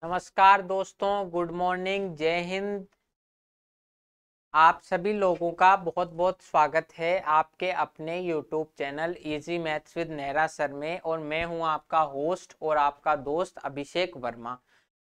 नमस्कार दोस्तों, good morning, जय हिंद। आप सभी लोगों का बहुत बहुत स्वागत है आपके अपने YouTube channel easy maths with Nehra sir में। और मैं हूं आपका होस्ट और आपका दोस्त अभिषेक वर्मा।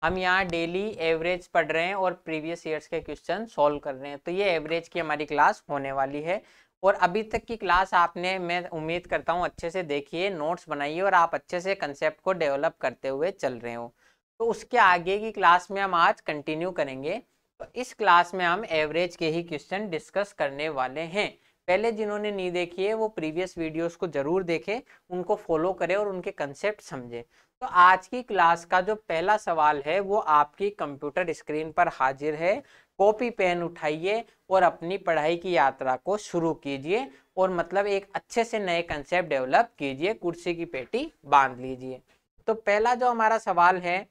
हम यहाँ डेली एवरेज पढ़ रहे हैं और प्रीवियस ईयर्स के क्वेश्चन सॉल्व कर रहे हैं। तो ये एवरेज की हमारी क्लास होने वाली है। और अभी तक की क्लास आपने, मैं उम्मीद करता हूँ, अच्छे से देखिए, नोट्स बनाइए और आप अच्छे से कंसेप्ट को डेवलप करते हुए चल रहे हो। तो उसके आगे की क्लास में हम आज कंटिन्यू करेंगे। तो इस क्लास में हम एवरेज के ही क्वेश्चन डिस्कस करने वाले हैं। पहले जिन्होंने नहीं देखी है वो प्रीवियस वीडियोस को जरूर देखें, उनको फॉलो करें और उनके कंसेप्ट समझें। तो आज की क्लास का जो पहला सवाल है वो आपकी कंप्यूटर स्क्रीन पर हाजिर है। कॉपी पेन उठाइए और अपनी पढ़ाई की यात्रा को शुरू कीजिए और मतलब एक अच्छे से नए कंसेप्ट डेवलप कीजिए, कुर्सी की पेटी बांध लीजिए। तो पहला जो हमारा सवाल है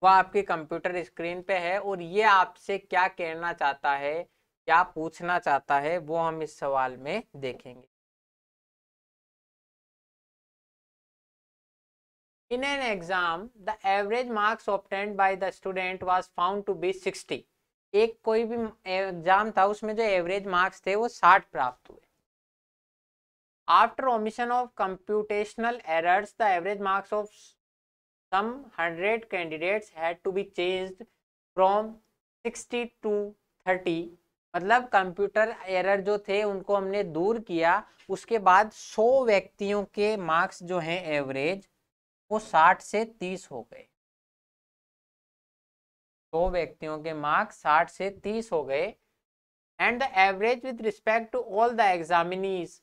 वह आपकी कंप्यूटर स्क्रीन पे है और ये आपसे क्या कहना चाहता है, क्या पूछना चाहता है, वो हम इस सवाल में देखेंगे। In an exam, the average marks obtained by the student was found to be 60। एक कोई भी एग्जाम था उसमें जो एवरेज मार्क्स थे वो 60 प्राप्त हुए। After omission of computational errors, the average marks of some 100 candidates had to be changed from 60 to 30। मतलब कंप्यूटर एरर जो थे उनको हमने दूर किया, उसके बाद 100 व्यक्तियों के मार्क्स जो हैं एवरेज वो 60 से 30 हो गए। 100 व्यक्तियों के मार्क्स 60 से 30 हो गए। And the average with respect to all the examinees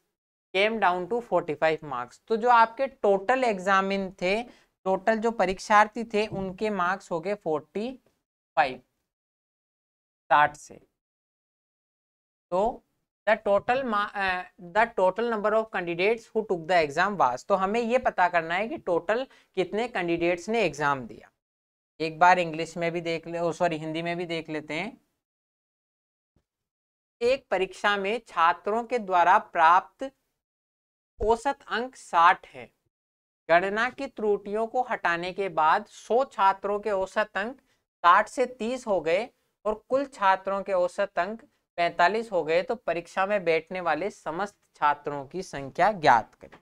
came down to 45 marks. तो जो आपके टोटल एग्जामिन थे, टोटल जो परीक्षार्थी थे, उनके मार्क्स हो गए 45 60 से। तो the total number of candidates who took the exam was. तो हमें ये पता करना है कि टोटल कितने कैंडिडेट्स ने एग्जाम दिया। एक बार इंग्लिश में भी देख ले, सॉरी हिंदी में भी देख लेते हैं। एक परीक्षा में छात्रों के द्वारा प्राप्त औसत अंक 60 है। गणना की त्रुटियों को हटाने के बाद 100 छात्रों के औसत अंक 60 से 30 हो गए और कुल छात्रों के औसत अंक 45 हो गए। तो परीक्षा में बैठने वाले समस्त छात्रों की संख्या ज्ञात करें।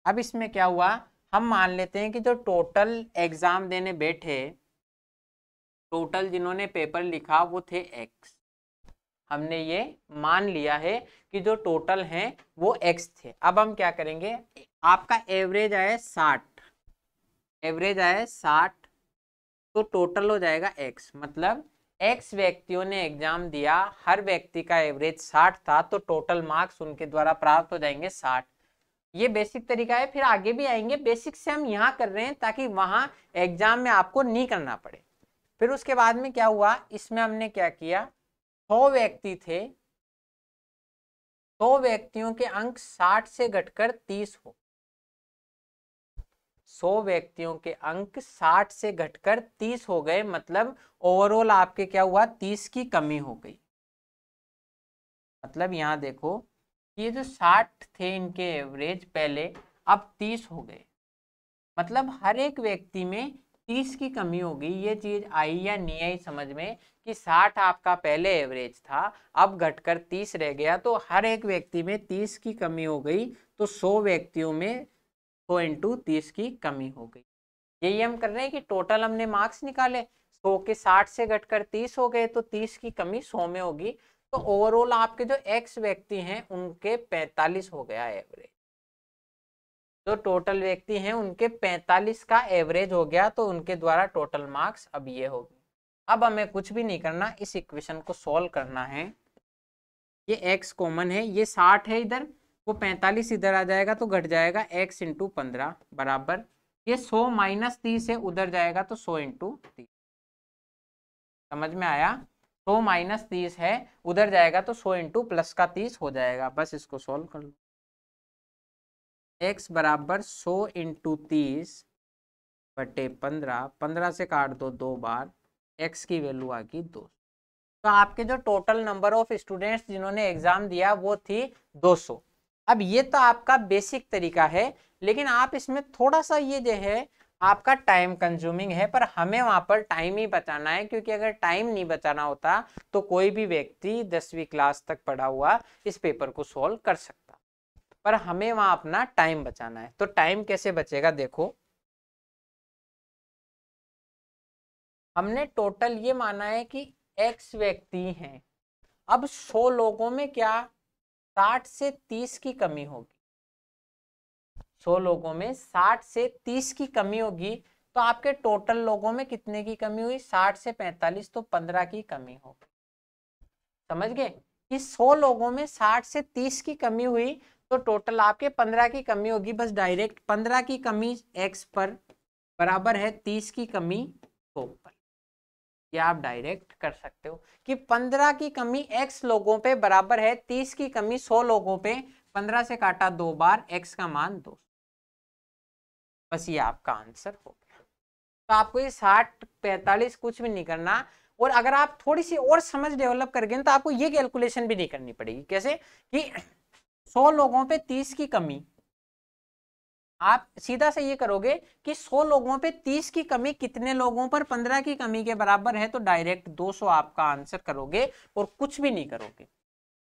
अब इसमें क्या हुआ, हम मान लेते हैं कि जो टोटल एग्जाम देने बैठे, टोटल जिन्होंने पेपर लिखा वो थे x। हमने ये मान लिया है कि जो टोटल हैं वो x थे। अब हम क्या करेंगे, आपका एवरेज आया 60, एवरेज आया 60, तो टोटल हो जाएगा x। मतलब x व्यक्तियों ने एग्जाम दिया, हर व्यक्ति का एवरेज 60 था, तो टोटल मार्क्स उनके द्वारा प्राप्त हो जाएंगे 60। ये बेसिक तरीका है, फिर आगे भी आएंगे। बेसिक से हम यहाँ कर रहे हैं ताकि वहां एग्जाम में आपको नहीं करना पड़े। फिर उसके बाद में क्या हुआ, इसमें हमने क्या किया, 100 व्यक्ति थे, 100 व्यक्तियों के अंक 60 से घटकर 30 हो। 100 व्यक्तियों के अंक 60 से घटकर 30 हो गए। मतलब ओवरऑल आपके क्या हुआ, 30 की कमी हो गई। मतलब यहाँ देखो, ये जो 60 थे इनके एवरेज पहले, अब 30 हो गए। मतलब हर एक व्यक्ति में 30 की कमी हो गई। ये चीज आई या नहीं आई समझ में, कि 60 आपका पहले एवरेज था, अब घटकर 30 रह गया, तो हर एक व्यक्ति में 30 की कमी हो गई। तो 100 व्यक्तियों में 100 इंटू 30 की कमी हो गई। यही हम कर रहे हैं कि टोटल हमने मार्क्स निकाले, 100 के 60 से घटकर 30 हो गए, तो 30 की कमी 100 में होगी। तो ओवरऑल आपके जो एक्स व्यक्ति हैं उनके 45 हो गया एवरेज। जो टोटल व्यक्ति हैं उनके 45 का एवरेज हो गया, तो उनके द्वारा टोटल मार्क्स अब ये हो गए। अब हमें कुछ भी नहीं करना, इस इक्वेशन को सॉल्व करना है। ये x कॉमन है, ये 60 है इधर, वो 45 इधर आ जाएगा तो घट जाएगा x इंटू 15 बराबर, ये 100 माइनस 30 है, उधर जाएगा तो 100 इंटू 30। समझ में आया, 100 माइनस 30 है, उधर जाएगा तो 100 इंटू प्लस का 30 हो जाएगा। बस इसको सॉल्व कर लो। x बराबर 100 इंटू 30 बटे 15, 15 से काट दो 2 बार, x की वैल्यू आ गई 2। तो आपके जो टोटल नंबर ऑफ स्टूडेंट्स जिन्होंने एग्जाम दिया वो थी 200। अब ये तो आपका बेसिक तरीका है, लेकिन आप इसमें थोड़ा सा ये जो है आपका टाइम कंज्यूमिंग है, पर हमें वहां पर टाइम ही बचाना है, क्योंकि अगर टाइम नहीं बचाना होता तो कोई भी व्यक्ति 10वीं क्लास तक पढ़ा हुआ इस पेपर को सॉल्व कर सकता, पर हमें वहां अपना टाइम बचाना है। तो टाइम कैसे बचेगा, देखो हमने टोटल ये माना है कि x व्यक्ति हैं। अब 100 लोगों में क्या 60 से 30 की कमी होगी, 100 लोगों में 60 से 30 की कमी होगी, तो आपके टोटल लोगों में कितने की कमी हुई, 60 से 45, तो 15 की कमी होगी। समझ गए कि 100 लोगों में 60 से 30 की कमी हुई, तो टोटल आपके 15 की कमी होगी। बस डायरेक्ट 15 की कमी x पर बराबर है 30 की कमी 100 पर। ये आप डायरेक्ट कर सकते हो कि 15 की कमी x लोगों पे बराबर है 30 की कमी 100 लोगों पे। 15 से काटा 2 बार, x का मान 2। बस ये आपका आंसर हो गया। तो आपको ये 60 45 कुछ भी नहीं करना, और अगर आप थोड़ी सी और समझ डेवलप कर गए तो आपको ये कैलकुलेशन भी नहीं करनी पड़ेगी। कैसे कि 100 लोगों पे 30 की कमी, आप सीधा से ये करोगे कि 100 लोगों पे 30 की कमी कितने लोगों पर 15 की कमी के बराबर है, तो डायरेक्ट 200 आपका आंसर करोगे और कुछ भी नहीं करोगे।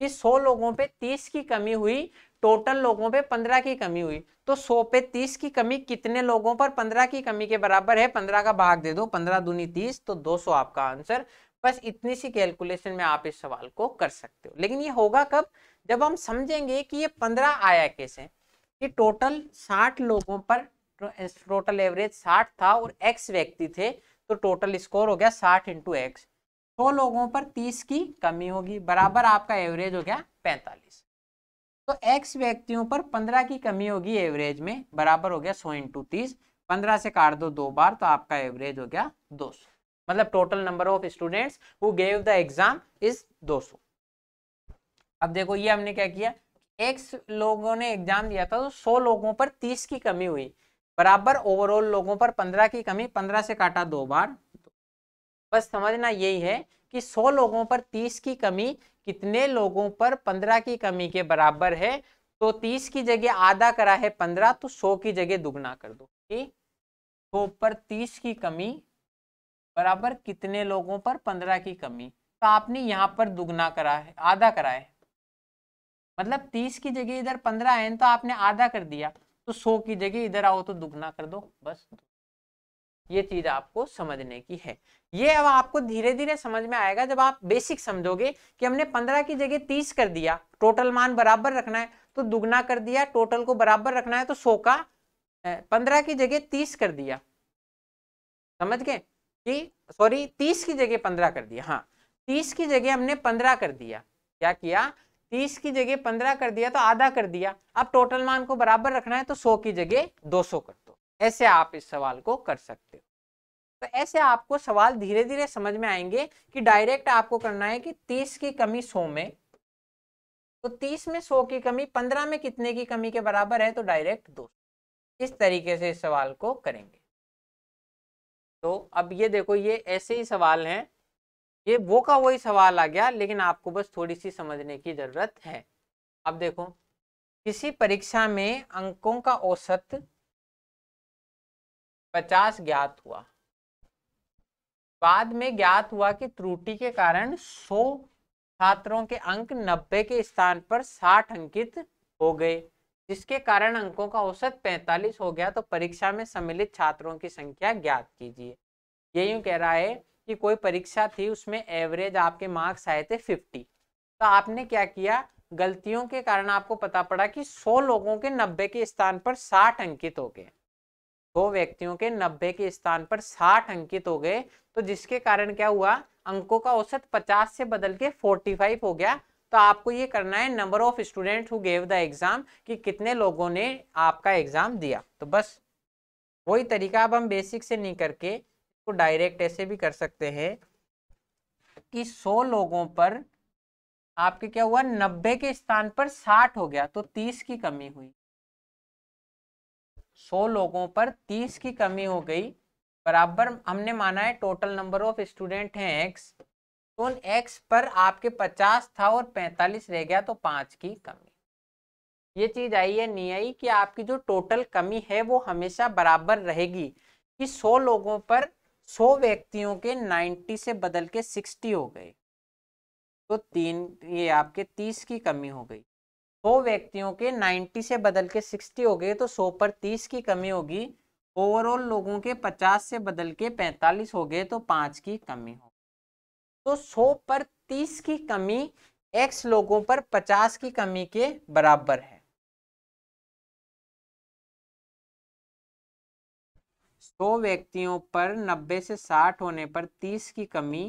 कि 100 लोगों पे 30 की कमी हुई, टोटल लोगों पे 15 की कमी हुई, तो 100 पे 30 की कमी कितने लोगों पर 15 की कमी के बराबर है, 15 का भाग दे दो, 15 दूनी 30, तो 200 आपका आंसर। बस इतनी सी कैलकुलेशन में आप इस सवाल को कर सकते हो। लेकिन ये होगा कब, जब हम समझेंगे कि ये 15 आया कैसे, कि टोटल 60 लोगों पर टोटल एवरेज 60 था और x व्यक्ति थे, तो टोटल स्कोर हो गया 60 इंटू एक्स। 100 लोगों पर 30 की कमी होगी, बराबर आपका एवरेज हो गया 45। तो x व्यक्तियों पर 15 की कमी होगी एवरेज में, बराबर हो गया 100 इंटू 30। 15 से काट दो 2 बार, तो आपका एवरेज हो गया 200। मतलब total number of students who gave the exam is 200। अब देखो ये हमने क्या किया, x लोगों ने एग्जाम दिया था, तो 100 लोगों पर 30 की कमी हुई, बराबर ओवरऑल लोगों पर 15 की कमी। 15 से काटा 2 बार। बस समझना यही है कि 100 लोगों पर 30 की कमी कितने लोगों पर 15 की कमी के बराबर है। तो 30 की जगह आधा करा है 15, तो 100 की जगह दुगना कर दो कि 100 पर 30 की कमी बराबर कितने लोगों पर 15 की कमी। तो आपने यहाँ पर दुगना करा है, आधा करा है, मतलब 30 की जगह इधर 15 है तो आपने आधा कर दिया, तो 100 की जगह इधर आओ तो दुगना कर दो। बस ये चीज आपको समझने की है। ये अब आपको धीरे धीरे समझ में आएगा जब आप बेसिक समझोगे कि हमने 15 की जगह 30 कर दिया, टोटल मान बराबर रखना है तो दुगना कर दिया, टोटल को बराबर रखना है तो 100 का 15 की जगह 30 कर दिया। समझ गए कि सॉरी 30 की जगह 15 कर दिया, हाँ 30 की जगह हमने 15 कर दिया। क्या किया, 30 की जगह 15 कर दिया तो आधा कर दिया। अब टोटल मान को बराबर रखना है तो 100 की जगह 200 कर दो। ऐसे आप इस सवाल को कर सकते हो। तो ऐसे आपको सवाल धीरे धीरे समझ में आएंगे कि डायरेक्ट आपको करना है कि 30 की कमी 100 में, तो 30 में 100 की कमी 15 में कितने की कमी के बराबर है, तो डायरेक्ट 200। इस तरीके से इस सवाल को करेंगे। तो अब ये देखो ये ऐसे ही सवाल हैं, ये वो का वही सवाल आ गया, लेकिन आपको बस थोड़ी सी समझने की जरूरत है। अब देखो किसी परीक्षा में अंकों का औसत 50 ज्ञात हुआ, बाद में ज्ञात हुआ कि त्रुटि के कारण 100 छात्रों के अंक 90 के स्थान पर 60 अंकित हो गए, जिसके कारण अंकों का औसत 45 हो गया। तो परीक्षा में सम्मिलित छात्रों की संख्या ज्ञात कीजिए। ये यूं कह रहा है कि कोई परीक्षा थी, उसमें एवरेज आपके मार्क्स आए थे 50, तो आपने क्या किया, गलतियों के कारण आपको पता पड़ा कि 100 लोगों के 90 के स्थान पर 60 अंकित हो गए, 100 व्यक्तियों के 90 के स्थान पर 60 अंकित हो गए। तो जिसके कारण क्या हुआ, अंकों का औसत 50 से बदल के 45 हो गया। तो आपको ये करना है number of student who gave the exam, कि कितने लोगों ने आपका एग्जाम दिया। तो बस वही तरीका अब हम बेसिक से नहीं करके इसको डायरेक्ट ऐसे भी कर सकते हैं कि 100 लोगों पर आपके क्या हुआ, 90 के स्थान पर 60 हो गया, तो 30 की कमी हुई। 100 लोगों पर 30 की कमी हो गई, बराबर हमने माना है टोटल नंबर ऑफ स्टूडेंट हैं x, तो उन x पर आपके 50 था और 45 रह गया, तो 5 की कमी। ये चीज आई है नहीं आई कि आपकी जो टोटल कमी है वो हमेशा बराबर रहेगी, कि 100 लोगों पर 100 व्यक्तियों के 90 से बदल के 60 हो गए, तो ये आपके 30 की कमी हो गई। 100 व्यक्तियों के 90 से बदल के 60 हो गए, तो 100 पर 30 की कमी होगी। ओवरऑल लोगों के 50 से बदल के 45 हो गए, तो 5 की कमी होगी। तो 100 पर 30 की कमी x लोगों पर 50 की कमी के बराबर है। 100 व्यक्तियों पर 90 से 60 होने पर 30 की कमी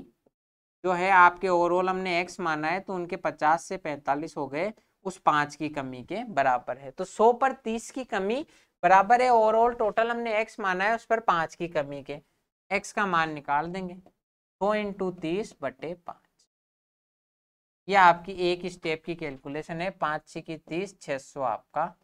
जो है आपके ओवरऑल हमने x माना है, तो उनके 50 से 45 हो गए, उस 5 की कमी के बराबर है। तो 100 पर 30 की कमी बराबर है ओवरऑल टोटल हमने x माना है उस पर 5 की कमी के। x का मान निकाल देंगे, 100 इंटू 30/5। यह आपकी एक स्टेप की कैलकुलेशन है। 5 6 की 30, 600 आपका।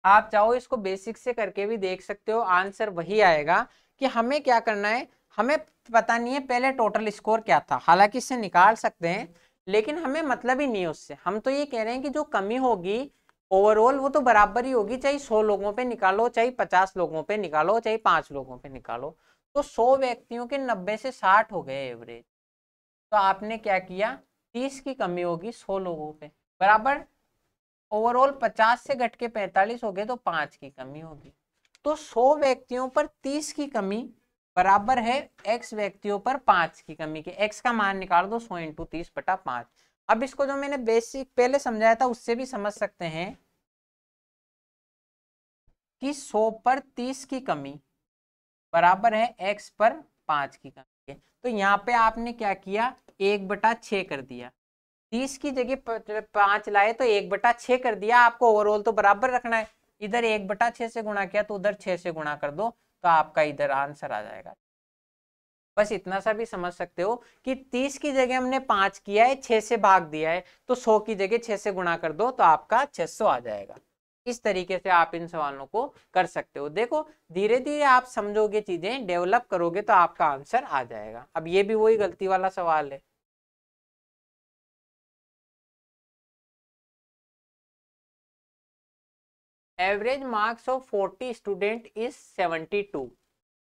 आप चाहो इसको बेसिक से करके भी देख सकते हो, आंसर वही आएगा। कि हमें क्या करना है, हमें पता नहीं है पहले टोटल स्कोर क्या था, हालांकि इससे निकाल सकते हैं, लेकिन हमें मतलब ही नहीं है उससे। हम तो ये कह रहे हैं कि जो कमी होगी ओवरऑल वो तो बराबर ही होगी, चाहे 100 लोगों पे निकालो, चाहे 50 लोगों पे निकालो, चाहे 5 लोगों पे निकालो। तो 100 व्यक्तियों के 90 से 60 हो गए एवरेज, तो आपने क्या किया, 30 की कमी होगी 100 लोगों पे, बराबर ओवरऑल 50 से घट के 45 हो गए, तो 5 की कमी होगी। तो 100 व्यक्तियों पर 30 की कमी बराबर है x व्यक्तियों पर 5 की कमी के। x का मान निकाल दो, 100 इंटू 30/5। अब इसको जो मैंने बेसिक पहले समझाया था उससे भी समझ सकते हैं कि 100 पर 30 की कमी बराबर है x पर 5 की कमी के। तो यहाँ पे आपने क्या किया, 1/6 कर दिया। 30 की जगह 5 लाए तो 1/6 कर दिया। आपको ओवरऑल तो बराबर रखना है, इधर 1/6 से गुणा किया तो उधर 6 से गुणा कर दो, तो आपका इधर आंसर आ जाएगा। बस इतना सा भी समझ सकते हो कि 30 की जगह हमने 5 किया है, 6 से भाग दिया है, तो 100 की जगह 6 से गुणा कर दो तो आपका 600 आ जाएगा। इस तरीके से आप इन सवालों को कर सकते हो। देखो धीरे धीरे आप समझोगे, चीजें डेवलप करोगे तो आपका आंसर आ जाएगा। अब ये भी वही गलती वाला सवाल है। Average marks of 40 student is 72।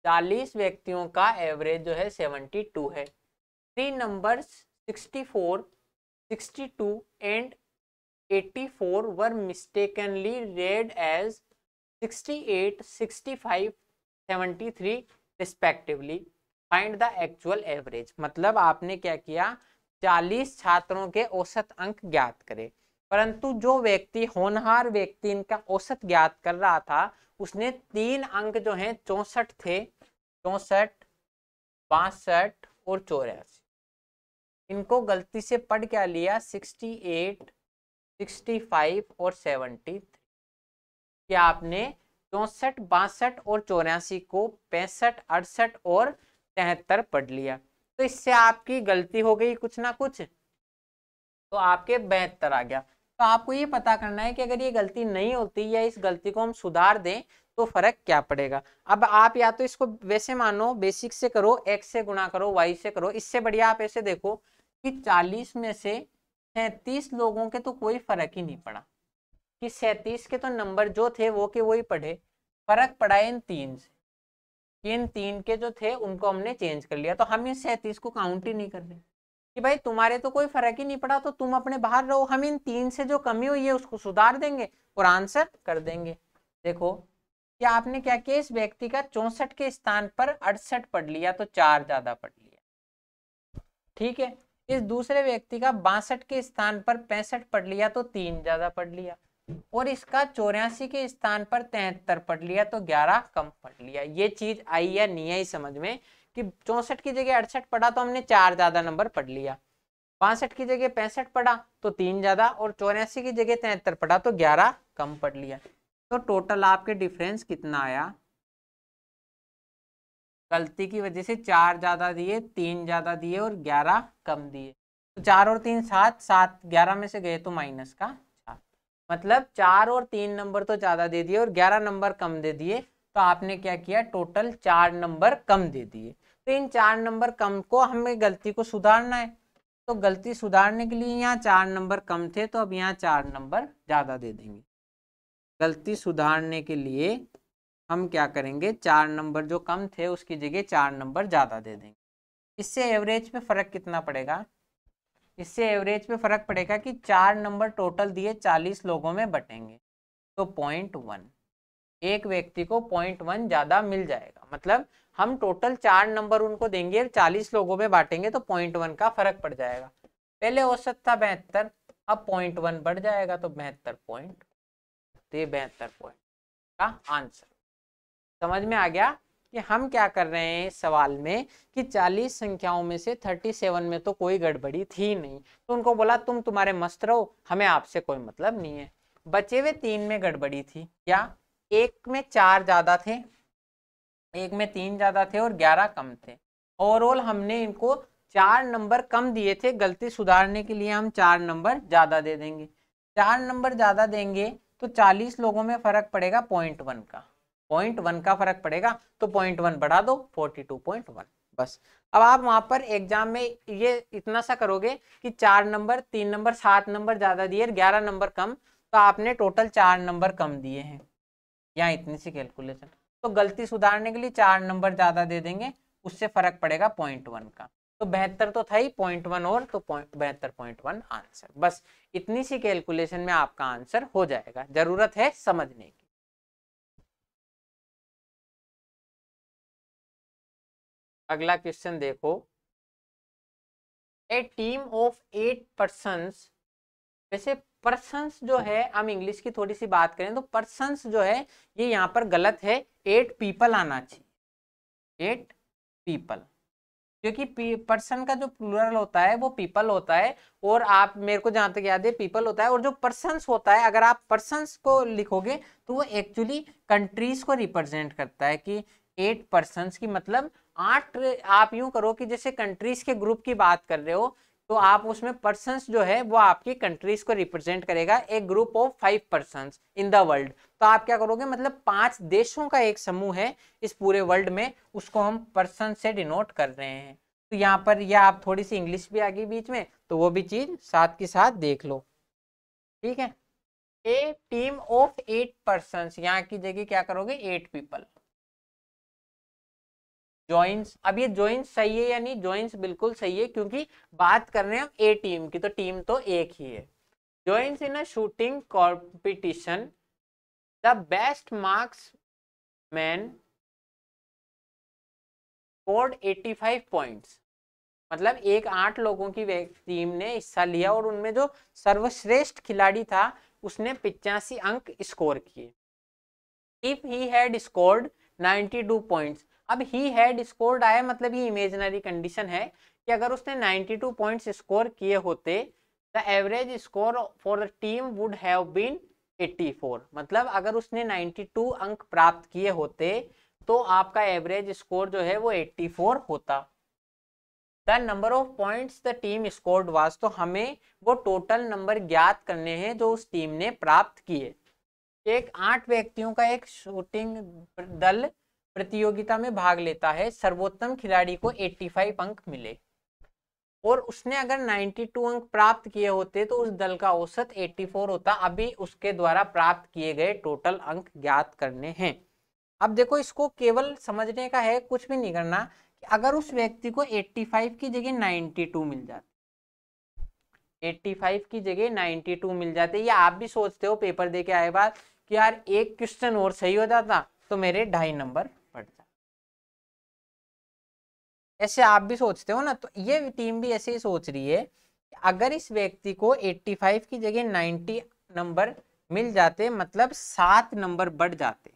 40 व्यक्तियों का एवरेज जो है 72 है। Three numbers 64, 62 and 84 were mistakenly read as 68, 65, 73 respectively. Find the actual average. मतलब आपने क्या किया, 40 छात्रों के औसत अंक ज्ञात करे, परंतु जो व्यक्ति होनहार व्यक्ति इनका औसत ज्ञात कर रहा था उसने 3 अंक जो हैं 64 थे, 64, 62 और 84, इनको गलती से पढ़ क्या लिया, 68, 65 और 73। क्या आपने 64, 62 और 84 को 65, 68 और 73 पढ़ लिया, तो इससे आपकी गलती हो गई कुछ ना कुछ, तो आपके 72 आ गया। तो आपको ये पता करना है कि अगर ये गलती नहीं होती या इस गलती को हम सुधार दें तो फर्क क्या पड़ेगा। अब आप या तो इसको वैसे मानो, बेसिक से करो, x से गुणा करो, y से करो, इससे बढ़िया आप ऐसे देखो कि 40 में से 37 लोगों के तो कोई फर्क ही नहीं पड़ा, कि 37 के तो नंबर जो थे वो के वही पढ़े, फर्क पड़ा इन 3 से, इन 3 के जो थे उनको हमने चेंज कर लिया, तो हम इस 37 को काउंट ही नहीं कर रहे कि भाई तुम्हारे तो कोई फर्क ही नहीं पड़ा तो तुम अपने बाहर रहो, हम इन 3 से जो कमी हुई है उसको सुधार देंगे और आंसर कर देंगे। देखो कि आपने क्या किया, इस व्यक्ति का 64 के स्थान पर 68 पढ़ लिया तो 4 ज्यादा पढ़ लिया, ठीक है। इस दूसरे व्यक्ति का 62 के स्थान पर 65 पढ़ लिया तो 3 ज्यादा पढ़ लिया, और इसका 84 के स्थान पर 73 पढ़ लिया तो 11 कम पढ़ लिया। ये चीज आई या नहीं आई समझ में, कि 64 की जगह 68 पढ़ा तो हमने 4 ज्यादा नंबर पढ़ लिया, 62 की जगह 65 पढ़ा तो 3 ज्यादा, और 84 की जगह 73 पढ़ा तो 11 कम पढ़ लिया। तो टोटल आपके डिफरेंस कितना आया, गलती की वजह से 4 ज्यादा दिए, 3 ज्यादा दिए और 11 कम दिए, तो 4 और 3 7, 7 11 में से गए तो माइनस का 4, मतलब 4 और 3 नंबर तो ज्यादा दे दिए और 11 नंबर कम दे दिए, तो आपने क्या किया, टोटल 4 नंबर कम दे दिए। तो इन 4 नंबर कम को हमें गलती को सुधारना है, तो गलती सुधारने के लिए यहाँ 4 नंबर कम थे तो अब यहाँ 4 नंबर ज्यादा दे देंगे। गलती सुधारने के लिए हम क्या करेंगे, 4 नंबर जो कम थे उसकी जगह 4 नंबर ज़्यादा दे देंगे। इससे एवरेज पे फर्क कितना पड़ेगा, इससे एवरेज पे फर्क पड़ेगा कि 4 नंबर टोटल दिए 40 लोगों में बटेंगे तो 0.1, एक व्यक्ति को 0.1 ज़्यादा मिल जाएगा। मतलब हम टोटल 4 नंबर उनको देंगे, 40 लोगों में बांटेंगे तो 0.1 का फर्क पड़ जाएगा। पहले औसत था 72, अब 0.1 बढ़ जाएगा तो 72 पॉइंट, तो ये 72 पॉइंट का आंसर। समझ में आ गया कि हम क्या कर रहे हैं इस सवाल में कि 40 संख्याओं में से 37 में तो कोई गड़बड़ी थी नहीं, तो उनको बोला तुम तुम्हारे मस्त रहो, हमें आपसे कोई मतलब नहीं है। बचे हुए 3 में गड़बड़ी थी, क्या एक में 4 ज्यादा थे, एक में 3 ज्यादा थे और 11 कम थे। ओवरऑल हमने इनको 4 नंबर कम दिए थे, गलती सुधारने के लिए हम 4 नंबर ज्यादा दे देंगे। 4 नंबर ज्यादा देंगे तो 40 लोगों में फर्क पड़ेगा 0.1 का, 0.1 का फर्क पड़ेगा तो 0.1 बढ़ा दो 42.1 बस। अब आप वहां पर एग्जाम में ये इतना सा करोगे कि 4 नंबर 3 नंबर 7 नंबर ज्यादा दिए 11 नंबर कम, तो आपने टोटल 4 नंबर कम दिए हैं, यहाँ इतनी सी कैलकुलेशन। तो गलती सुधारने के लिए 4 नंबर ज्यादा दे देंगे, उससे फर्क पड़ेगा 0.1 का। तो 72 तो था ही, 0.1 और तो 72.1 आंसर। बस इतनी सी कैलकुलेशन में आपका आंसर हो जाएगा, जरूरत है समझने की। अगला क्वेश्चन देखो, ए टीम ऑफ 8 पर्सन्स, वैसे पर्सन्स जो है हम इंग्लिश की थोड़ी सी बात करें तो पर्सन्स जो है ये यहाँ पर गलत है, 8 पीपल आना चाहिए, 8 पीपल, क्योंकि पर्सन का जो प्लूरल होता है वो पीपल होता है, और आप मेरे को जहां तक याद है पीपल होता है, और जो पर्सन्स होता है अगर आप पर्सन्स को लिखोगे तो वो एक्चुअली कंट्रीज को रिप्रेजेंट करता है कि 8 पर्सन्स की मतलब 8, आप यूं करो कि जैसे कंट्रीज के ग्रुप की बात कर रहे हो तो आप उसमें पर्सन्स जो है वो आपकी कंट्रीज को रिप्रेजेंट करेगा, एक group of 5 persons in the world. तो आप क्या करोगे, मतलब 5 देशों का एक समूह है इस पूरे वर्ल्ड में, उसको हम पर्सन से डिनोट कर रहे हैं। तो यहाँ पर या आप थोड़ी सी इंग्लिश भी आ गई बीच में तो वो भी चीज साथ के साथ देख लो, ठीक है। ए टीम ऑफ 8 पर्सन्स, यहाँ की जगह क्या करोगे 8 पीपल। जॉइंस, अब ये जॉइंस सही है या नहीं, जॉइंस बिल्कुल सही है क्योंकि बात कर रहे हैं हम ए टीम की, तो टीम तो एक ही है। Joins in a shooting competition, the best marks man scored 85 points. मतलब एक 8 लोगों की टीम ने हिस्सा लिया और उनमें जो सर्वश्रेष्ठ खिलाड़ी था उसने 85 अंक स्कोर किए। If he had scored 92 points, अब ही हैड स्कोर्ड आया मतलब ये इमेजिनरी कंडीशन है कि अगर उसने 92 पॉइंट्स स्कोर किए होते, the average score for the team would have been 84, मतलब अगर उसने 92 अंक प्राप्त किए होते तो आपका एवरेज स्कोर जो है वो 84 होता। The number of points the team scored was, तो हमें वो टोटल नंबर ज्ञात करने हैं जो उस टीम ने प्राप्त किए। एक 8 व्यक्तियों का एक शूटिंग दल प्रतियोगिता में भाग लेता है, सर्वोत्तम खिलाड़ी को 85 अंक मिले और उसने अगर 92 अंक प्राप्त किए होते तो उस दल का औसत 84 होता। अभी उसके द्वारा प्राप्त किए गए टोटल अंक ज्ञात करने हैं। अब देखो इसको केवल समझने का है, कुछ भी नहीं करना, कि अगर उस व्यक्ति को 85 की जगह 92 मिल जाते, 85 की जगह 92 मिल जाते, या आप भी सोचते हो पेपर दे के आए बाद कि यार एक क्वेश्चन और सही हो जाता तो मेरे 2.5 नंबर बढ़ जाते, ऐसे आप भी सोचते हो ना। तो ये टीम भी ऐसे ही सोच रही है कि अगर इस व्यक्ति को 85 की जगह 90 नंबर मिल जाते मतलब 7 नंबर बढ़ जाते,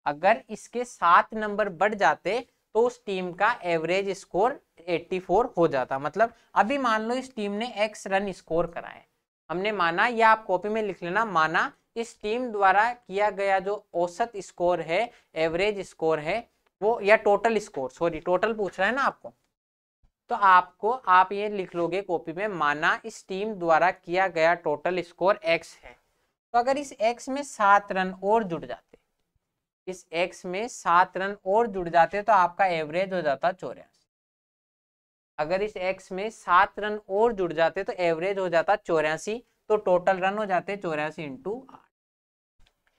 अगर इसके 7 नंबर बढ़ जाते तो उस टीम का एवरेज स्कोर 84 हो जाता। मतलब अभी मान लो इस टीम ने x रन स्कोर कराए, हमने माना, या आप कॉपी में लिख लेना, माना इस टीम द्वारा किया गया जो औसत स्कोर है, एवरेज स्कोर है वो, या टोटल स्कोर, सॉरी टोटल पूछ रहा है ना आपको, तो आपको आप ये लिख लोगे कॉपी में, माना इस टीम द्वारा किया गया टोटल स्कोर x है, तो अगर इस x में 7 रन और जुड़ जाते, इस x में 7 रन और जुड़ जाते तो आपका एवरेज हो जाता 84। अगर इस x में 7 रन और जुड़ जाते तो एवरेज हो जाता 84, तो टोटल रन हो जाते 84 × 8।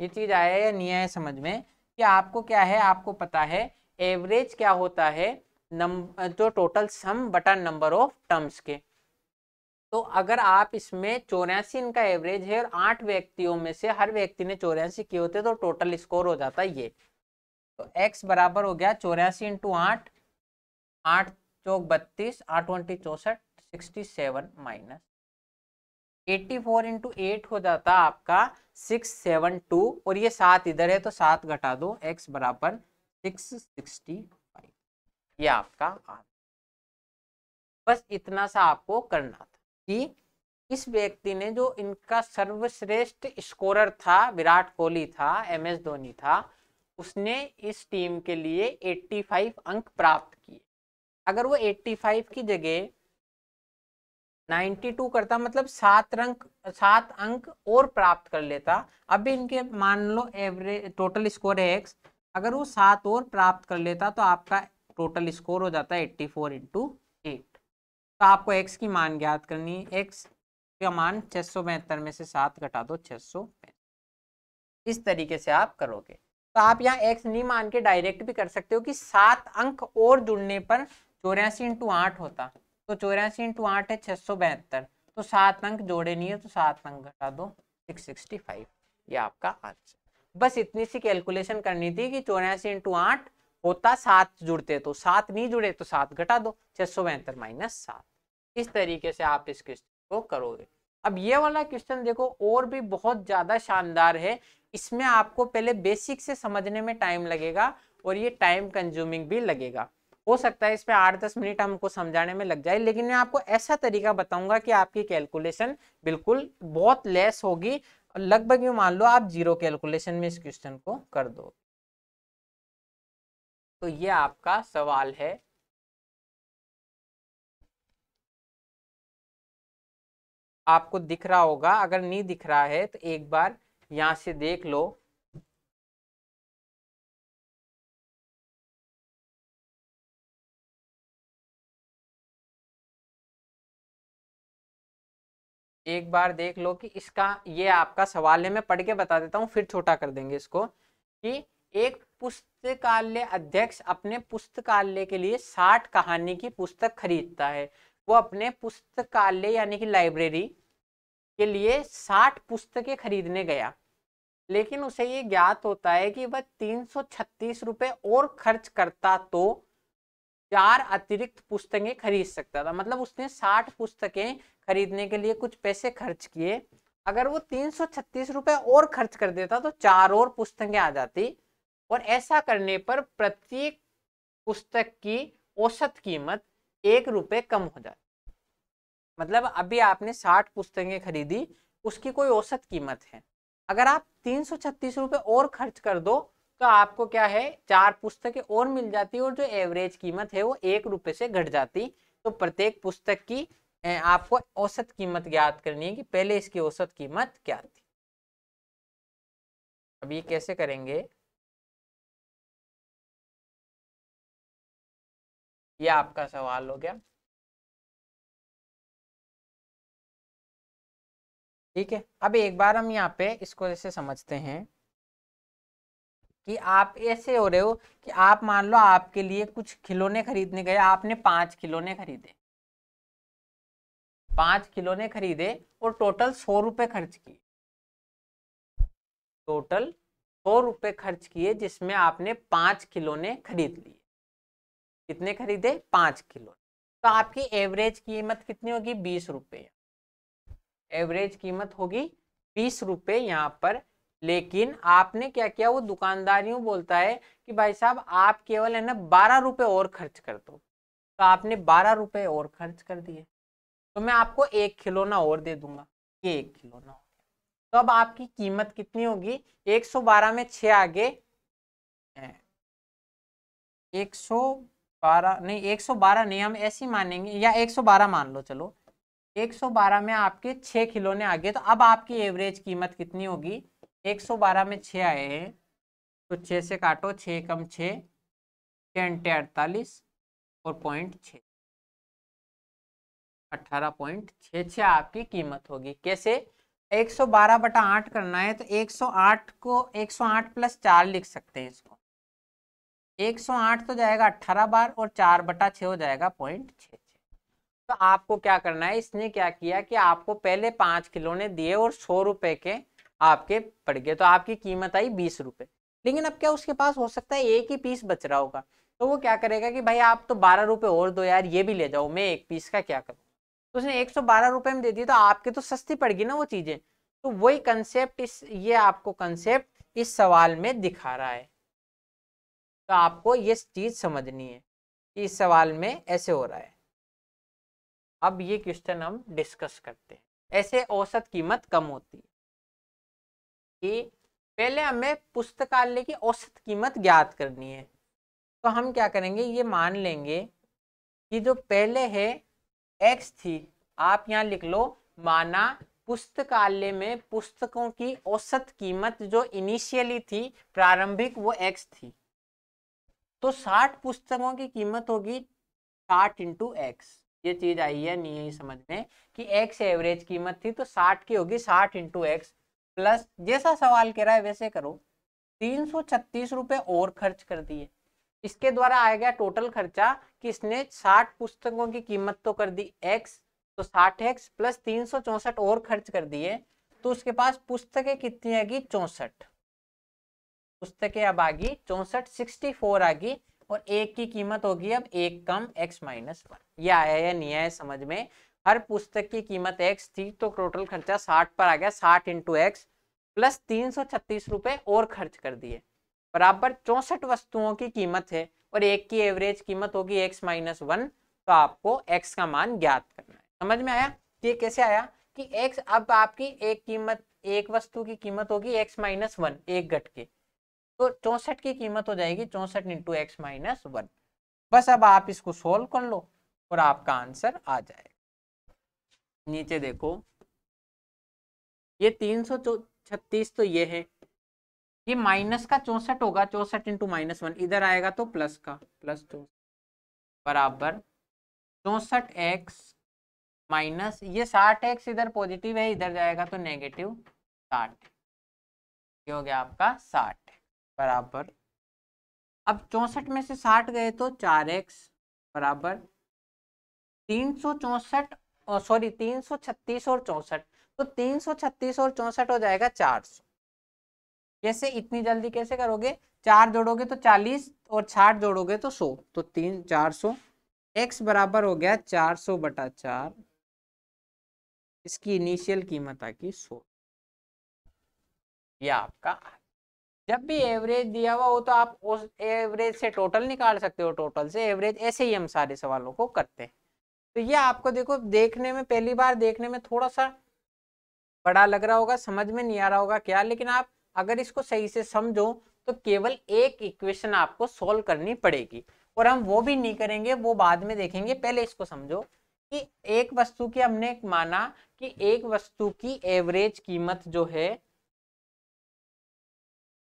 ये चीज आया या नहीं आया समझ में, कि आपको क्या है, आपको पता है एवरेज क्या होता है, जो टोटल सम बटा नंबर ऑफ टर्म्स के। तो अगर आप इसमें 84 इनका एवरेज है और 8 व्यक्तियों में से हर व्यक्ति ने 84 किए होते तो टोटल स्कोर हो जाता है ये। तो x बराबर हो गया 84 इंटू 8, 8 चौक 32, 8 20 64, 67 माइनस 84 इंटू 8 हो जाता आपका 672, और ये 7 इधर है तो 7 घटा दो, x बराबर 665। ये आपका आंसर। बस इतना सा आपको करना था कि इस व्यक्ति ने, जो इनका सर्वश्रेष्ठ स्कोरर था विराट कोहली था, MS धोनी था, उसने इस टीम के लिए 85 अंक प्राप्त किए। अगर वो 85 की जगह 92 करता, मतलब 7 अंक और प्राप्त कर लेता, अभी इनके मान लो एवरेज टोटल स्कोर है x, अगर वो 7 और प्राप्त कर लेता तो आपका टोटल स्कोर हो जाता है 84 इंटू 8। तो आपको x की मान ज्ञात करनी है, x का मान 672 में से 7 घटा दो 665। इस तरीके से आप करोगे। तो आप यहाँ x नहीं मान के डायरेक्ट भी कर सकते हो कि 7 अंक और जुड़ने पर 84 इंटू 8 होता, तो 84 इंटू 8 है 672, तो 7 अंक जोड़े नहीं है तो 7 अंक घटा दो 665। ये आपका आंसर। बस इतनी सी कैलकुलेशन करनी थी कि 84 इंटू 8 होता 7 जुड़ते, तो 7 नहीं जुड़े तो 7 घटा दो 672 माइनस 7। इस तरीके से आप इस क्वेश्चन को करोगे। अब ये वाला क्वेश्चन देखो और भी बहुत ज्यादा शानदार है। इसमें आपको पहले बेसिक से समझने में टाइम लगेगा और ये टाइम कंज्यूमिंग भी लगेगा। हो सकता है इसमें 8-10 मिनट हमको समझाने में लग जाए, लेकिन मैं आपको ऐसा तरीका बताऊंगा कि आपकी कैलकुलेशन बिल्कुल बहुत लेस होगी, लगभग ये मान लो आप 0 कैलकुलेशन में इस क्वेश्चन को कर दो। तो ये आपका सवाल है। आपको दिख रहा होगा, अगर नहीं दिख रहा है तो एक बार यहां से देख लो। एक बार देख लो कि इसका, ये आपका सवाल है, मैं पढ़ के बता देता हूँ फिर छोटा कर देंगे इसको। कि एक पुस्तकालय अध्यक्ष अपने पुस्तकालय के लिए 60 कहानी की पुस्तक खरीदता है। वो अपने पुस्तकालय यानी कि लाइब्रेरी के लिए 60 पुस्तकें खरीदने गया, लेकिन उसे ये ज्ञात होता है कि वह 336 रुपए और खर्च करता तो 4 अतिरिक्त पुस्तकें खरीद सकता था। मतलब उसने 60 पुस्तकें खरीदने के लिए कुछ पैसे खर्च किए, अगर वो 336 रुपए और खर्च कर देता तो 4 और पुस्तकें आ जाती, और ऐसा करने पर प्रत्येक पुस्तक की औसत कीमत 1 रुपए कम हो जाती। मतलब अभी आपने 60 पुस्तकें खरीदी, उसकी कोई औसत कीमत है, अगर आप 336 रुपए और खर्च कर दो तो आपको क्या है, 4 पुस्तकें और मिल जाती और जो एवरेज कीमत है वो 1 रुपए से घट जाती। तो प्रत्येक पुस्तक की आपको औसत कीमत ज्ञात करनी है कि पहले इसकी औसत कीमत क्या थी। अब ये कैसे करेंगे, ये आपका सवाल हो गया। ठीक है, अब एक बार हम यहाँ पे इसको ऐसे समझते हैं कि आप ऐसे हो रहे हो कि आप मान लो आपके लिए कुछ खिलौने खरीदने गए, आपने 5 खिलौने खरीदे, 5 खिलौने खरीदे और टोटल 100 रुपए खर्च किए, टोटल 100 रुपए खर्च किए, जिसमें आपने 5 खिलौने खरीद लिए। कितने खरीदे, 5 खिलौने। तो आपकी एवरेज कीमत कितनी होगी, 20 रुपए। एवरेज कीमत होगी 20 रुपए यहाँ पर। लेकिन आपने क्या किया, वो दुकानदार यूं बोलता है कि भाई साहब आप केवल है ना 12 रुपए और खर्च कर दो, तो आपने 12 रुपए और खर्च कर दिए, तो मैं आपको एक खिलौना और दे दूंगा, ये एक खिलौना हो गया। तो अब आपकी कीमत कितनी होगी, 112 में 6 आगे, 112 नहीं, 112 नहीं, हम ऐसे ही मानेंगे, या 112 मान लो, चलो 112 में आपके 6 खिलौने आ गए, तो अब आपकी एवरेज कीमत कितनी होगी, 112 में 6 आए हैं तो 6 से काटो, 6 कम 6, 48 और 0.6, 18.66 आपकी कीमत होगी। कैसे, 112 बटा 8 करना है तो 108 को 108 प्लस 4 लिख सकते हैं इसको। 108 तो जाएगा 18 बार और 4 बटा 6 हो जाएगा 0.66। तो आपको क्या करना है, इसने क्या किया कि आपको पहले 5 खिलौने दिए और 100 रुपए के आपके पड़ गए, तो आपकी कीमत आई 20 रुपए। लेकिन अब क्या उसके पास हो सकता है एक ही पीस बच रहा होगा, तो वो क्या करेगा कि भाई आप तो 12 रुपए और दो यार, ये भी ले जाओ, मैं एक पीस का क्या करूँ। तो उसने 112 रुपए में दे दी, तो आपके तो सस्ती पड़ गई ना वो चीजें। तो वही कंसेप्ट ये आपको कंसेप्ट इस सवाल में दिखा रहा है। तो आपको ये चीज समझनी है कि इस सवाल में ऐसे हो रहा है। अब ये क्वेश्चन हम डिस्कस करते हैं। ऐसे औसत कीमत कम होती है कि पहले हमें पुस्तकालय की औसत कीमत ज्ञात करनी है। तो हम क्या करेंगे, ये मान लेंगे कि जो पहले है x थी, आप यहाँ लिख लो, माना पुस्तकालय में पुस्तकों की औसत कीमत जो इनिशियली थी प्रारंभिक वो x थी, तो 60 पुस्तकों की कीमत होगी 60 इंटू एक्स। ये चीज आई है नहीं है समझ में कि एक्स एवरेज कीमत थी तो 60 की होगी 60 इंटू एक्स प्लस, जैसा सवाल कह रहा है वैसे करो, 336 रुपए और खर्च कर दिए। इसके द्वारा आएगा टोटल खर्चा कि इसने 60 पुस्तकों की कीमत तो कर दी एक्स, तो 60 एक्स प्लस 364 और खर्च कर दिए, तो उसके पास पुस्तकें कितनी आएगी 64 पुस्तकें अब आ गई 64, 64 आ गई, और एक की कीमत होगी अब एक कम x माइनस 1। ये आया या नहीं आया समझ में। हर पुस्तक की कीमत x थी तो टोटल खर्चा 60 पर आ गया, 60 इंटू एक्स प्लस 336 रुपए और खर्च कर दिए, बराबर 64 वस्तुओं की कीमत है और एक की एवरेज कीमत होगी x माइनस 1। तो आपको x का मान ज्ञात करना है। समझ में आया ये कैसे आया कि x, अब आपकी एक कीमत, एक वस्तु की कीमत होगी x माइनस 1 एक घट के, तो 64 की कीमत हो जाएगी 64 इंटू एक्स माइनस 1। बस अब आप इसको सोल्व कर लो और आपका आंसर आ जाएगा। नीचे देखो, ये 336 तो ये है, ये माइनस का 64 होगा, 64 इंटू माइनस 1, इधर आएगा तो प्लस का प्लस 64 बराबर 64 एक्स माइनस, ये 60 एक्स इधर पॉजिटिव है, इधर जाएगा तो नेगेटिव 60, ये हो गया आपका 60 बराबर, अब 64 में से 60 गए तो 4x बराबर 364, सॉरी 336 और 64, तो 336 और 64 हो जाएगा 400। कैसे, इतनी जल्दी कैसे करोगे, 4 जोड़ोगे तो 40 और 60 जोड़ोगे तो 100, तो 400 x बराबर हो गया 400 बटा 4, इसकी इनिशियल कीमत आ गई 100। यह आपका, जब भी एवरेज दिया हुआ हो तो आप उस एवरेज से टोटल निकाल सकते हो, टोटल से एवरेज, ऐसे ही हम सारे सवालों को करते हैं। तो ये आपको देखो, देखने में पहली बार देखने में थोड़ा सा बड़ा लग रहा होगा, समझ में नहीं आ रहा होगा क्या, लेकिन आप अगर इसको सही से समझो तो केवल एक इक्वेशन आपको सोल्व करनी पड़ेगी, और हम वो भी नहीं करेंगे, वो बाद में देखेंगे। पहले इसको समझो कि एक वस्तु की हमने माना कि एक वस्तु की एवरेज कीमत जो है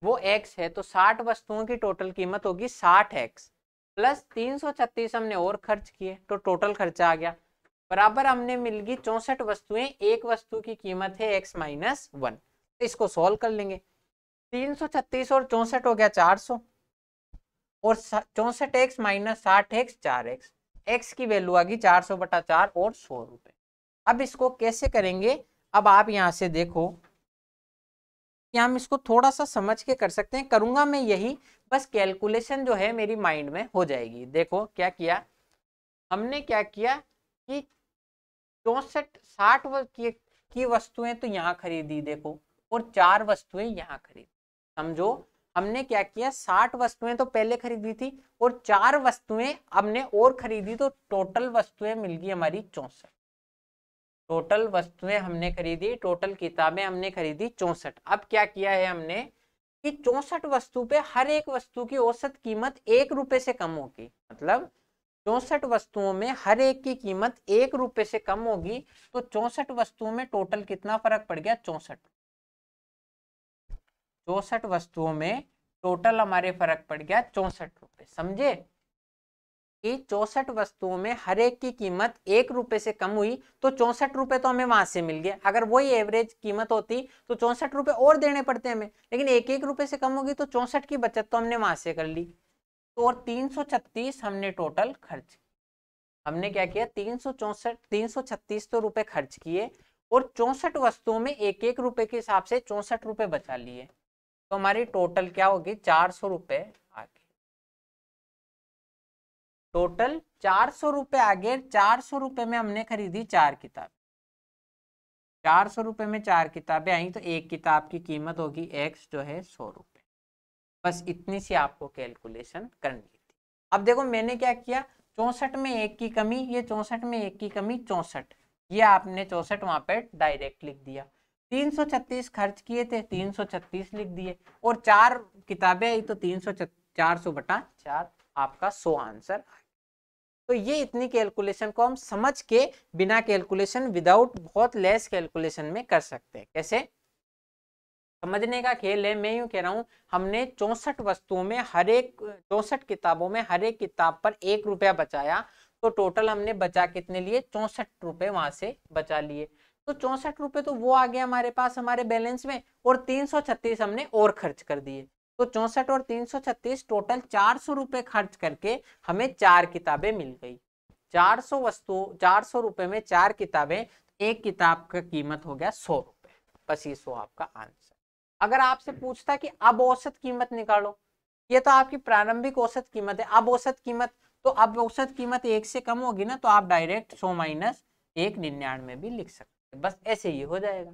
वो x है, तो 60 वस्तुओं की टोटल कीमत होगी 60x प्लस 336 हमने और खर्च किए, तो टोटल खर्चा आ गया बराबर, हमने मिल गई 64 वस्तुएं, एक वस्तु की कीमत है x माइनस 1। इसको सोल्व कर लेंगे, 336 और 64 हो गया 400, और 64 x minus 60 x 4x, x की वैल्यू आ गई 400 बटा 4 और 100 रुपए। अब इसको कैसे करेंगे, अब आप यहां से देखो कि हम इसको थोड़ा सा समझ के कर सकते हैं, करूंगा मैं यही, बस कैलकुलेशन जो है मेरी माइंड में हो जाएगी। देखो क्या किया हमने, क्या किया कि 64 60 की वस्तुएं तो यहाँ खरीदी देखो, और 4 वस्तुएं यहाँ खरीदी। समझो हमने क्या किया, 60 वस्तुएं तो पहले खरीदी थी और 4 वस्तुएं हमने और खरीदी, तो टोटल वस्तुएं मिल गई हमारी 64। टोटल वस्तुएं हमने खरीदी, टोटल किताबें हमने खरीदी 64। अब क्या किया है हमने कि 64 वस्तु पे हर एक वस्तु की औसत कीमत 1 रुपए से कम होगी, मतलब 64 वस्तुओं में हर एक की कीमत 1 रुपए से कम होगी, तो 64 वस्तुओं में टोटल कितना फर्क पड़ गया, 64 वस्तुओं में टोटल हमारे फर्क पड़ गया 64 रुपए। समझे, कि 64 वस्तुओं में हर एक की कीमत 1 रुपए से कम हुई तो 64 रुपए तो हमें वहां से मिल गया। अगर वही एवरेज कीमत होती तो 64 रुपए और देने पड़ते हमें, लेकिन 1-1 रुपए से कम होगी तो 64 की बचत तो हमने वहां से कर ली। तो और 336 हमने टोटल खर्च, हमने क्या किया 336 तो रुपए खर्च किए और 64 वस्तुओं में 1-1 रुपए के हिसाब से 64 रुपए बचा लिए। तो हमारी टोटल क्या होगी 400 रुपए आ गए। टोटल 400 रुपए आ गए। 400 रुपए में हमने खरीदी 4 किताब। 400 रुपए में 4 किताबें आई तो एक किताब की कीमत होगी x जो है 100 रुपए। बस इतनी सी आपको कैलकुलेशन करनी थी। अब देखो मैंने क्या किया, 64 में 1 की कमी, ये 64 में 1 की कमी 64, ये आपने 64 वहां पे डायरेक्ट लिख दिया। 336 खर्च किए थे 336 लिख दिए और 4 किताबें आई तो 400 बटा 4 आपका 100 आंसर। तो ये इतनी कैलकुलेशन को हम समझ के बिना कैलकुलेशन विदाउट बहुत लेस कैलकुलेशन में कर सकते हैं। कैसे समझने का खेल है। मैं यूं कह रहा हूं हमने 64 वस्तुओं में हर एक 64 किताबों में हर एक किताब पर 1 रुपया बचाया तो टोटल हमने बचा कितने लिए 64 रुपए वहां से बचा लिए। तो 64 रुपए तो वो आ गया हमारे पास हमारे बैलेंस में और 336 हमने और खर्च कर दिए। तो 64 और 336 टोटल 400 रुपए खर्च करके हमें 4 किताबें मिल गई। 400 रुपए में 4 किताबें, एक किताब का कीमत हो गया 100 रुपए। बस ये 100 आपका आंसर। अगर आपसे पूछता कि अब औसत कीमत निकालो, ये तो आपकी प्रारंभिक औसत कीमत है। अब औसत कीमत, तो अब औसत कीमत 1 से कम होगी ना तो आप डायरेक्ट 100 माइनस 1 99 भी लिख सकते हैं। बस ऐसे ही हो जाएगा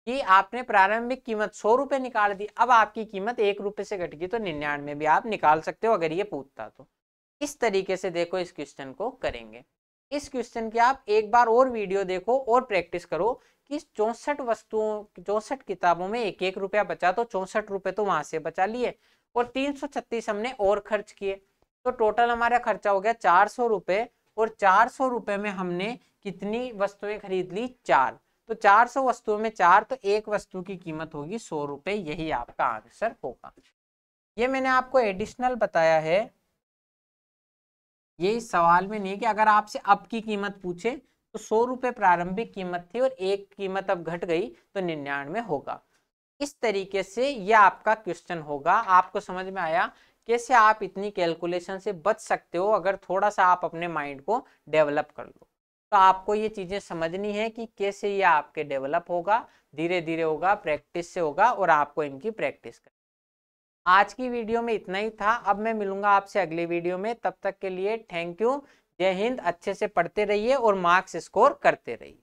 कि आपने प्रारंभिक कीमत 100 रुपए निकाल दी, अब आपकी कीमत 1 रुपए से घट गई तो 99 भी आप निकाल सकते हो अगर ये पूछता तो। इस तरीके से देखो इस क्वेश्चन को करेंगे। इस क्वेश्चन की आप एक बार और वीडियो देखो और प्रैक्टिस करो कि 64 किताबों में 1-1 रुपया बचा तो 64 रुपए तो वहां से बचा लिए और 336 हमने और खर्च किए तो टोटल हमारा खर्चा हो गया 400 रुपए और 400 रुपए में हमने कितनी वस्तुएं खरीद ली 4। तो 400 वस्तुओं में 4 तो एक वस्तु की कीमत होगी 100 रुपए। यही आपका आंसर होगा। ये मैंने आपको एडिशनल बताया है, ये इस सवाल में नहीं कि अगर आपसे अब की कीमत पूछे तो 100 रुपए प्रारंभिक कीमत थी और एक कीमत अब घट गई तो 99 होगा। इस तरीके से ये आपका क्वेश्चन होगा। आपको समझ में आया कैसे आप इतनी कैलकुलेशन से बच सकते हो अगर थोड़ा सा आप अपने माइंड को डेवलप कर लो। तो आपको ये चीजें समझनी है कि कैसे ये आपके डेवलप होगा, धीरे धीरे होगा, प्रैक्टिस से होगा और आपको इनकी प्रैक्टिस करनी। आज की वीडियो में इतना ही था। अब मैं मिलूंगा आपसे अगली वीडियो में। तब तक के लिए थैंक यू। जय हिंद। अच्छे से पढ़ते रहिए और मार्क्स स्कोर करते रहिए।